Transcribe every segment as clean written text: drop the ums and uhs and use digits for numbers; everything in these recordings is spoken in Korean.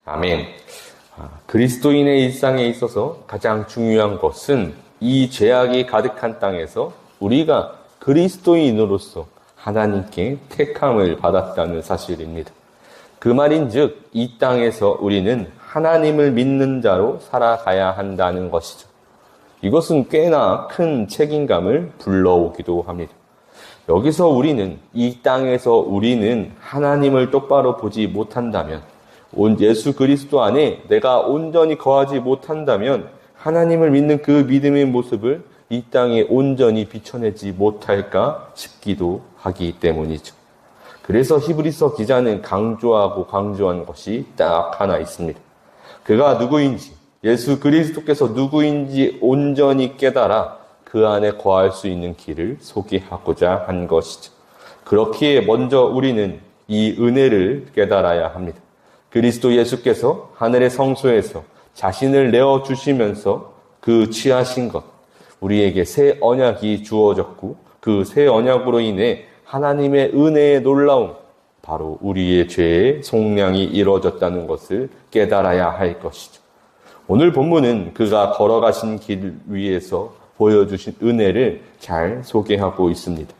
아멘. 그리스도인의 일상에 있어서 가장 중요한 것은 이 죄악이 가득한 땅에서 우리가 그리스도인으로서 하나님께 택함을 받았다는 사실입니다. 그 말인즉 이 땅에서 우리는 하나님을 믿는 자로 살아가야 한다는 것이죠. 이것은 꽤나 큰 책임감을 불러오기도 합니다. 여기서 우리는 이 땅에서 우리는 하나님을 똑바로 보지 못한다면, 예수 그리스도 안에 내가 온전히 거하지 못한다면 하나님을 믿는 그 믿음의 모습을 이 땅에 온전히 비춰내지 못할까 싶기도 하기 때문이죠. 그래서 히브리서 기자는 강조한 것이 딱 하나 있습니다. 그가 누구인지, 예수 그리스도께서 누구인지 온전히 깨달아 그 안에 거할 수 있는 길을 소개하고자 한 것이죠. 그렇기에 먼저 우리는 이 은혜를 깨달아야 합니다. 그리스도 예수께서 하늘의 성소에서 자신을 내어주시면서 그 취하신 것, 우리에게 새 언약이 주어졌고 그 새 언약으로 인해 하나님의 은혜의 놀라움, 바로 우리의 죄의 속량이 이루어졌다는 것을 깨달아야 할 것이죠. 오늘 본문은 그가 걸어가신 길 위에서 보여주신 은혜를 잘 소개하고 있습니다.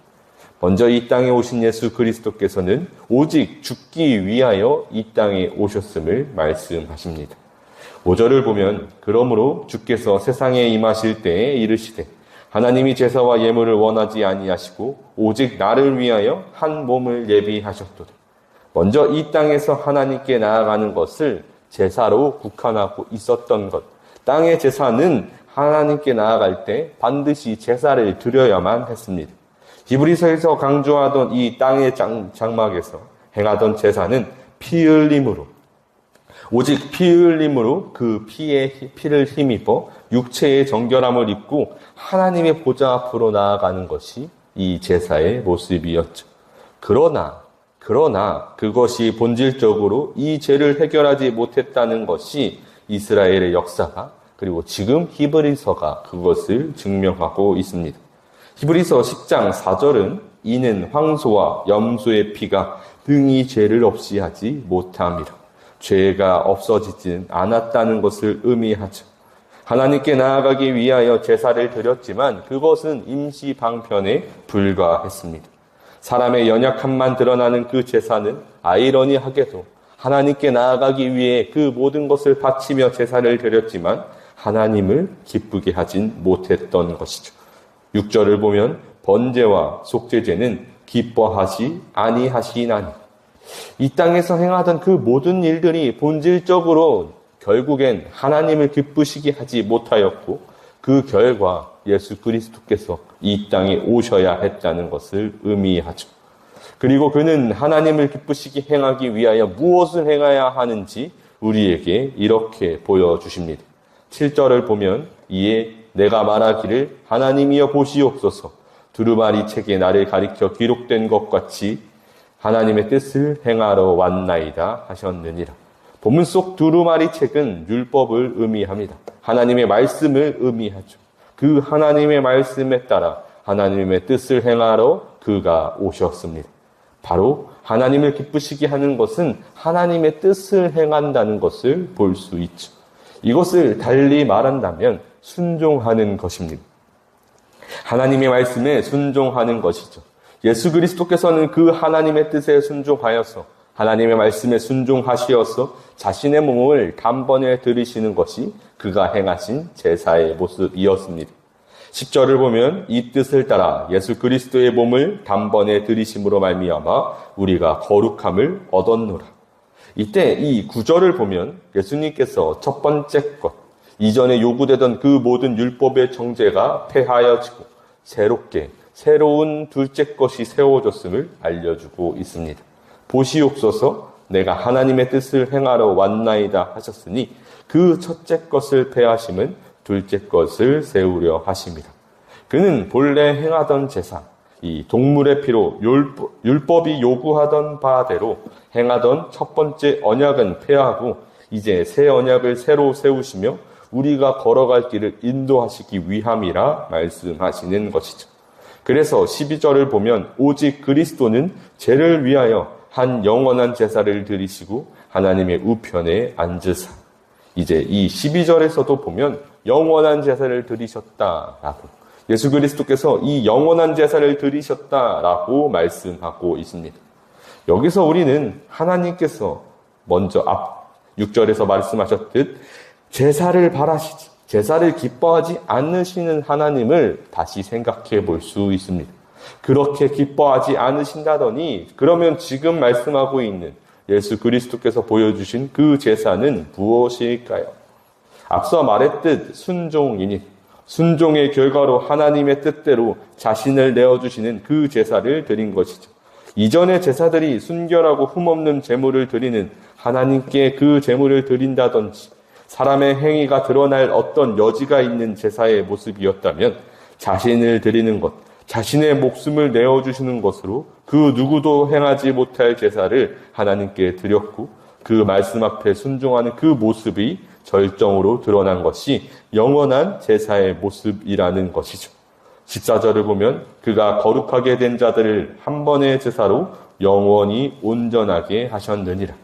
먼저 이 땅에 오신 예수 그리스도께서는 오직 죽기 위하여 이 땅에 오셨음을 말씀하십니다. 5절을 보면 그러므로 주께서 세상에 임하실 때에 이르시되 하나님이 제사와 예물을 원하지 아니하시고 오직 나를 위하여 한 몸을 예비하셨도다. 먼저 이 땅에서 하나님께 나아가는 것을 제사로 국한하고 있었던 것. 땅의 제사는 하나님께 나아갈 때 반드시 제사를 드려야만 했습니다. 히브리서에서 강조하던 이 땅의 장막에서 행하던 제사는 피 흘림으로, 오직 피 흘림으로 그 피를 힘입어 육체의 정결함을 입고 하나님의 보좌 앞으로 나아가는 것이 이 제사의 모습이었죠. 그러나 그것이 본질적으로 이 죄를 해결하지 못했다는 것이 이스라엘의 역사가, 그리고 지금 히브리서가 그것을 증명하고 있습니다. 히브리서 10장 4절은 이는 황소와 염소의 피가 등이 죄를 없이 하지 못함이라. 죄가 없어지진 않았다는 것을 의미하죠. 하나님께 나아가기 위하여 제사를 드렸지만 그것은 임시 방편에 불과했습니다. 사람의 연약함만 드러나는 그 제사는 아이러니하게도 하나님께 나아가기 위해 그 모든 것을 바치며 제사를 드렸지만 하나님을 기쁘게 하진 못했던 것이죠. 6절을 보면 번제와 속죄제는 기뻐하시 아니하시나니. 이 땅에서 행하던 그 모든 일들이 본질적으로 결국엔 하나님을 기쁘시게 하지 못하였고 그 결과 예수 그리스도께서 이 땅에 오셔야 했다는 것을 의미하죠. 그리고 그는 하나님을 기쁘시게 행하기 위하여 무엇을 행해야 하는지 우리에게 이렇게 보여주십니다. 7절을 보면 이에 내가 말하기를 하나님이여 보시옵소서 두루마리 책에 나를 가리켜 기록된 것 같이 하나님의 뜻을 행하러 왔나이다 하셨느니라. 본문 속 두루마리 책은 율법을 의미합니다. 하나님의 말씀을 의미하죠. 그 하나님의 말씀에 따라 하나님의 뜻을 행하러 그가 오셨습니다. 바로 하나님을 기쁘시게 하는 것은 하나님의 뜻을 행한다는 것을 볼 수 있죠. 이것을 달리 말한다면 순종하는 것입니다. 하나님의 말씀에 순종하는 것이죠. 예수 그리스도께서는 그 하나님의 뜻에 순종하여서 하나님의 말씀에 순종하시어서 자신의 몸을 단번에 드리시는 것이 그가 행하신 제사의 모습이었습니다. 10절을 보면 이 뜻을 따라 예수 그리스도의 몸을 단번에 드리심으로 말미암아 우리가 거룩함을 얻었노라. 이때 이 9절을 보면 예수님께서 첫 번째 것, 이전에 요구되던 그 모든 율법의 정죄가 폐하여지고 새로운 둘째 것이 세워졌음을 알려주고 있습니다. 보시옵소서 내가 하나님의 뜻을 행하러 왔나이다 하셨으니 그 첫째 것을 폐하심은 둘째 것을 세우려 하십니다. 그는 본래 행하던 제사, 이 동물의 피로 율법이 요구하던 바대로 행하던 첫 번째 언약은 폐하고 이제 새 언약을 새로 세우시며 우리가 걸어갈 길을 인도하시기 위함이라 말씀하시는 것이죠. 그래서 12절을 보면 오직 그리스도는 죄를 위하여 한 영원한 제사를 드리시고 하나님의 우편에 앉으사. 이제 이 12절에서도 보면 영원한 제사를 드리셨다라고, 예수 그리스도께서 이 영원한 제사를 드리셨다라고 말씀하고 있습니다. 여기서 우리는 하나님께서 먼저 앞 6절에서 말씀하셨듯 제사를 바라시지, 제사를 기뻐하지 않으시는 하나님을 다시 생각해 볼 수 있습니다. 그렇게 기뻐하지 않으신다더니 그러면 지금 말씀하고 있는 예수 그리스도께서 보여주신 그 제사는 무엇일까요? 앞서 말했듯 순종이니, 순종의 결과로 하나님의 뜻대로 자신을 내어주시는 그 제사를 드린 것이죠. 이전의 제사들이 순결하고 흠없는 제물을 드리는 하나님께 그 제물을 드린다든지 사람의 행위가 드러날 어떤 여지가 있는 제사의 모습이었다면 자신을 드리는 것, 자신의 목숨을 내어주시는 것으로 그 누구도 행하지 못할 제사를 하나님께 드렸고 그 말씀 앞에 순종하는 그 모습이 절정으로 드러난 것이 영원한 제사의 모습이라는 것이죠. 14절을 보면 그가 거룩하게 된 자들을 한 번의 제사로 영원히 온전하게 하셨느니라.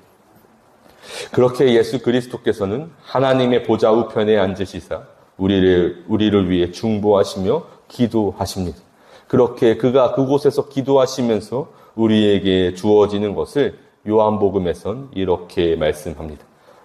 그렇게 예수 그리스도께서는 하나님의 보좌 우편에 앉으시사 우리를 위해 중보하시며 기도하십니다. 그렇게 그가 그곳에서 기도하시면서 우리에게 주어지는 것을 요한복음에선 이렇게 말씀합니다.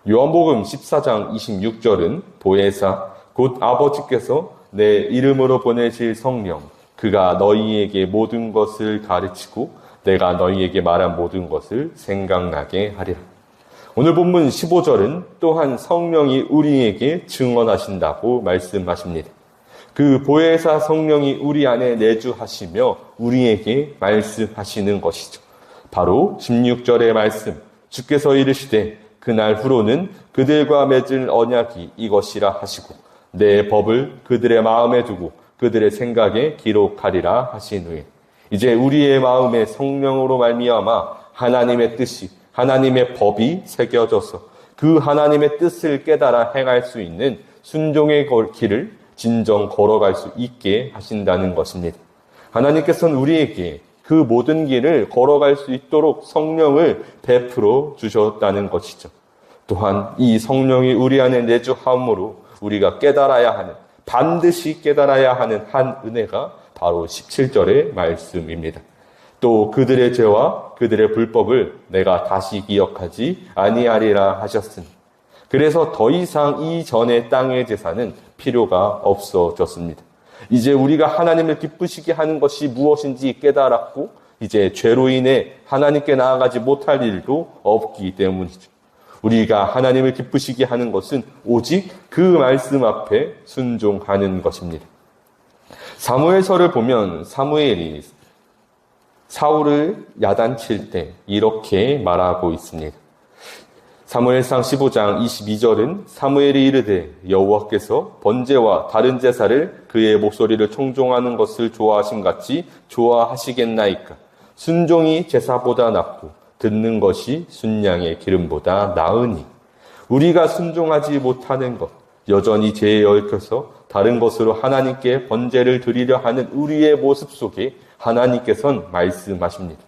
요한복음 14장 26절은 보혜사 곧 아버지께서 내 이름으로 보내실 성령 그가 너희에게 모든 것을 가르치고 내가 너희에게 말한 모든 것을 생각나게 하리라. 오늘 본문 15절은 또한 성령이 우리에게 증언하신다고 말씀하십니다. 그 보혜사 성령이 우리 안에 내주하시며 우리에게 말씀하시는 것이죠. 바로 16절의 말씀, 주께서 이르시되 그날 후로는 그들과 맺을 언약이 이것이라 하시고 내 법을 그들의 마음에 두고 그들의 생각에 기록하리라 하신 후에 이제 우리의 마음에 성령으로 말미암아 하나님의 뜻이, 하나님의 법이 새겨져서 그 하나님의 뜻을 깨달아 행할 수 있는 순종의 길을 진정 걸어갈 수 있게 하신다는 것입니다. 하나님께서는 우리에게 그 모든 길을 걸어갈 수 있도록 성령을 베풀어 주셨다는 것이죠. 또한 이 성령이 우리 안에 내주함으로 우리가 깨달아야 하는, 반드시 깨달아야 하는 한 은혜가 바로 17절의 말씀입니다. 또 그들의 죄와 그들의 불법을 내가 다시 기억하지 아니하리라 하셨으니 그래서 더 이상 이전의 땅의 제사는 필요가 없어졌습니다. 이제 우리가 하나님을 기쁘시게 하는 것이 무엇인지 깨달았고 이제 죄로 인해 하나님께 나아가지 못할 일도 없기 때문이죠. 우리가 하나님을 기쁘시게 하는 것은 오직 그 말씀 앞에 순종하는 것입니다. 사무엘서를 보면 사무엘이 사울을 야단칠 때 이렇게 말하고 있습니다. 사무엘상 15장 22절은 사무엘이 이르되 여호와께서 번제와 다른 제사를 그의 목소리를 청종하는 것을 좋아하심같이 좋아하시겠나이까. 순종이 제사보다 낫고 듣는 것이 순양의 기름보다 나으니. 우리가 순종하지 못하는 것, 여전히 죄에 얽혀서 다른 것으로 하나님께 번제를 드리려 하는 우리의 모습 속에 하나님께서는 말씀하십니다.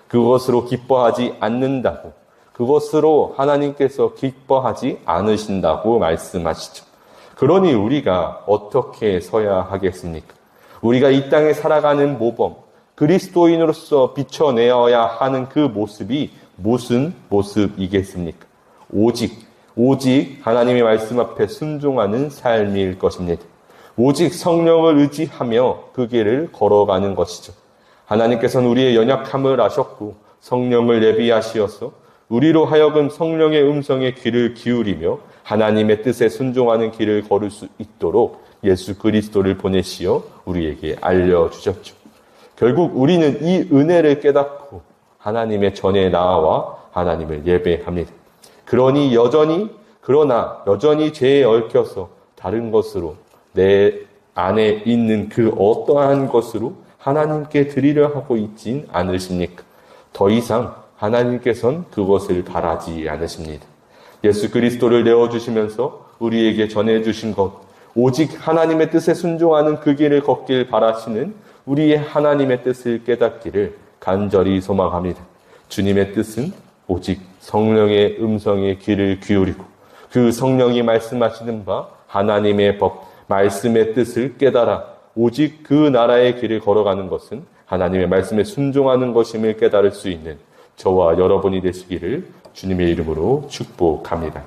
그것으로 기뻐하지 않는다고, 그것으로 하나님께서 기뻐하지 않으신다고 말씀하시죠. 그러니 우리가 어떻게 서야 하겠습니까? 우리가 이 땅에 살아가는 모범, 그리스도인으로서 비춰내어야 하는 그 모습이 무슨 모습이겠습니까? 오직 하나님의 말씀 앞에 순종하는 삶일 것입니다. 오직 성령을 의지하며 그 길을 걸어가는 것이죠. 하나님께서는 우리의 연약함을 아셨고 성령을 예비하시어서 우리로 하여금 성령의 음성에 귀를 기울이며 하나님의 뜻에 순종하는 길을 걸을 수 있도록 예수 그리스도를 보내시어 우리에게 알려주셨죠. 결국 우리는 이 은혜를 깨닫고 하나님의 전에 나아와 하나님을 예배합니다. 그러나 여전히 죄에 얽혀서 다른 것으로 내 안에 있는 그 어떠한 것으로 하나님께 드리려 하고 있진 않으십니까? 더 이상 하나님께서는 그것을 바라지 않으십니다. 예수 그리스도를 내어주시면서 우리에게 전해주신 것, 오직 하나님의 뜻에 순종하는 그 길을 걷길 바라시는 우리의 하나님의 뜻을 깨닫기를 간절히 소망합니다. 주님의 뜻은 오직 성령의 음성에 귀를 기울이고 그 성령이 말씀하시는 바 하나님의 법, 말씀의 뜻을 깨달아 오직 그 나라의 길을 걸어가는 것은 하나님의 말씀에 순종하는 것임을 깨달을 수 있는 저와 여러분이 되시기를 주님의 이름으로 축복합니다.